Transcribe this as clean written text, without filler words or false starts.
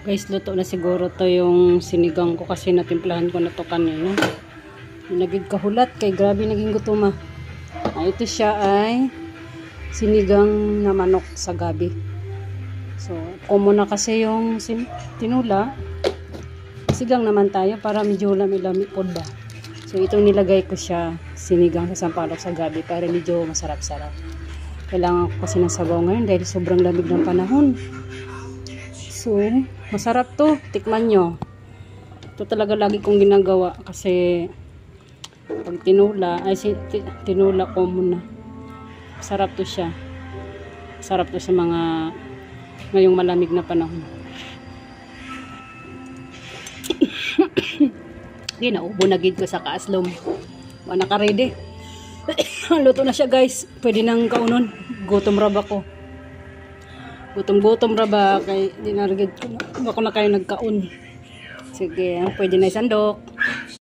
Guys, luto na siguro to yung sinigang ko kasi natimplahan ko na to kanina. Nagig kahulat kay grabe naging gutom ah. Ito siya ay sinigang na manok sa gabi. So, common na kasi yung tinula. Sigang naman tayo para medyo lami-lami po ba. So, itong nilagay ko siya sinigang sa sampalok sa gabi para medyo masarap-sarap. Kailangan ko kasi ng sabaw ngayon dahil sobrang lamig ng panahon. So, masarap to. Tikman nyo. Ito talaga lagi kong ginagawa kasi pag tinula, tinula ko muna. Masarap to siya. Masarap to sa mga ngayong malamig na panahon. Ginaubo na gid ko sa kaaslom. Wala ka ready. Luto na siya guys. Pwede nang kaunon. Gutom raba ko. Gutom raba kay dinarigid ko na. Bako na kayo nagkaon. Sige, pwede na isandok.